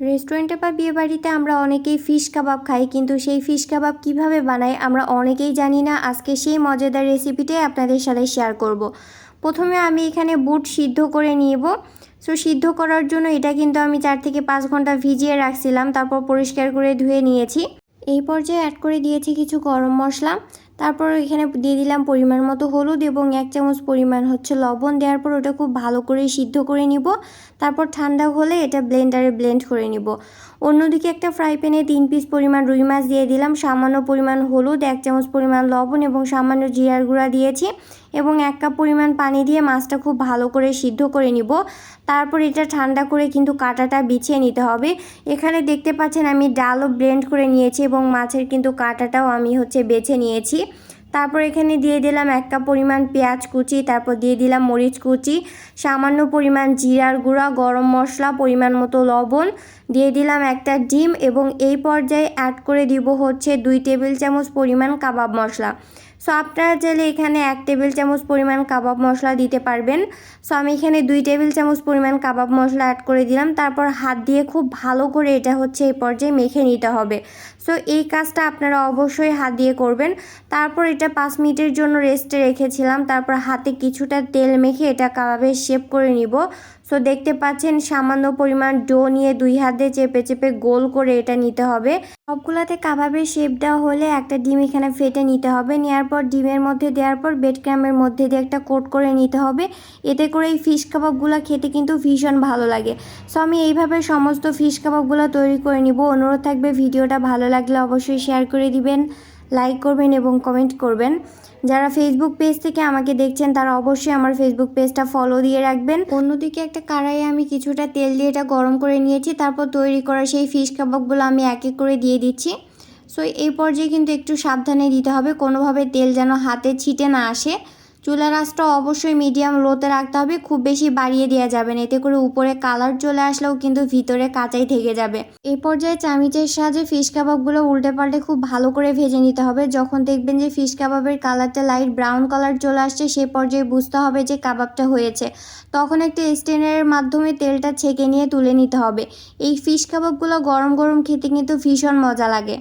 রেস্টুরেন্টে বা বিয়েবাড়িতে আমরা অনেকেই ফিশ কাবাব খাই, কিন্তু সেই ফিশ কাবাব কিভাবে বানাই আমরা অনেকেই জানি না। আজকে সেই মজাদার রেসিপিটাই আপনাদের সাথে শেয়ার করব। প্রথমে আমি এখানে বুট সিদ্ধ করে নিব। সো সিদ্ধ করার জন্য এটা কিন্তু আমি 4 থেকে 5 ঘন্টা ভিজিয়ে রাখছিলাম, তারপর পরিষ্কার করে ধুয়ে নিয়েছি। এই পর্যায়ে অ্যাড করে দিয়েছি কিছু গরম মশলা, তারপর এখানে দিয়ে দিলাম পরিমাণ মতো হলুদ এবং 1 চামচ পরিমাণ লবণ। দেওয়ার পর ওটা খুব ভালো করে সিদ্ধ করে নিব। তারপর ঠান্ডা হলে এটা ব্লেন্ডারে ব্লেন্ড করে নিব। অন্যদিকে একটা ফ্রাই প্যানে 3 পিস পরিমাণ রুই মাছ দিয়ে দিলাম, সামান্য পরিমাণ হলুদ, 1 চামচ পরিমাণ লবণ এবং সামান্য জিরার গুঁড়া দিয়েছি এবং 1 কাপ পরিমাণ পানি দিয়ে মাছটা খুব ভালো করে সিদ্ধ করে নিব। তারপর এটা ঠান্ডা করে কিন্তু কাঁটাটা বিছিয়ে নিতে হবে। এখানে দেখতে পাচ্ছেন আমি ডালও ব্লেন্ড করে নিয়েছি এবং মাছের কিন্তু কাঁটাটাও আমি বেছে নিয়েছি। তারপর এখানে দিয়ে দিলাম 1 কাপ পরিমাণ পেঁয়াজ কুচি, তারপর দিয়ে দিলাম মরিচ কুচি, সামান্য পরিমাণ জিরার গুঁড়া, গরম মশলা, পরিমাণ মতো লবণ, দিয়ে দিলাম একটা ডিম এবং এই পর্যায়ে অ্যাড করে দিব 2 টেবিল চামচ পরিমাণ কাবাব মশলা। সো আপনারা চাইলে এখানে 1 টেবিল চামচ পরিমাণ কাবাব মশলা দিতে পারবেন। সো আমি এখানে 2 টেবিল চামচ পরিমাণ কাবাব মশলা অ্যাড করে দিলাম। তারপর হাত দিয়ে খুব ভালো করে এটা এই পর্যায়ে মেখে নিতে হবে। সো এই কাজটা আপনারা অবশ্যই হাত দিয়ে করবেন। তারপর এটা 5 মিনিটের জন্য রেস্টে রেখেছিলাম। তারপর হাতে কিছুটা তেল মেখে এটা কাবাবের শেপ করে নিব। সো দেখতে পাচ্ছেন সামান্য পরিমাণ ডো নিয়ে 2 হাতে চেপে চেপে গোল করে এটা নিতে হবে। সবগুলাতে কাবাবের শেপ দেওয়া হলে একটা ডিম এখানে ফেটে নিতে হবে। নেওয়ার পর ডিমের মধ্যে দেওয়ার পর ব্রেড ক্রাম্বের মধ্যে দিয়ে একটা কোট করে নিতে হবে। এতে করে এই ফিশ কাবাবগুলো খেতে কিন্তু ভীষণ ভালো লাগে। সো আমি এইভাবে সমস্ত ফিশ কাবাবগুলো তৈরি করে নিব। অনুরোধ থাকবে ভিডিওটা ভালো লাগলে অবশ্যই শেয়ার করে দিবেন, লাইক করবেন এবং কমেন্ট করবেন। যারা ফেসবুক পেজ থেকে আমাকে দেখছেন তারা অবশ্যই আমার ফেসবুক পেজটা ফলো দিয়ে রাখবেন। অন্যদিকে একটা কড়াইয়ে আমি কিছুটা তেল দিয়ে এটা গরম করে নিয়েছি। তারপর তৈরি করা সেই ফিশ কাবাবগুলো আমি এক এক করে দিয়ে দিচ্ছি। সো এই পর্যায়ে কিন্তু একটু সাবধানে দিতে হবে, কোনোভাবে তেল যেন হাতে ছিটে না আসে। চুলার আঁচটা অবশ্যই মিডিয়াম লোতে রাখতে হবে, খুব বেশি বাড়িয়ে দেওয়া যাবে না, এতে করে উপরে কালার চলে আসলেও কিন্তু ভিতরে কাঁচাই থেকে যাবে। এই পর্যায়ে চামিচের সাহায্যে ফিশ কাবাবগুলো উল্টে পাল্টে খুব ভালো করে ভেজে নিতে হবে। যখন দেখবেন যে ফিশ কাবাবের কালারটা লাইট ব্রাউন কালার চলে আসছে সেই পর্যায়ে বুঝতে হবে যে কাবাবটা হয়েছে। তখন একটা স্টেনারের মাধ্যমে তেলটা ছেঁকে নিয়ে তুলে নিতে হবে। এই ফিশ কাবাবগুলো গরম গরম খেতে কিন্তু ভীষণ মজা লাগে।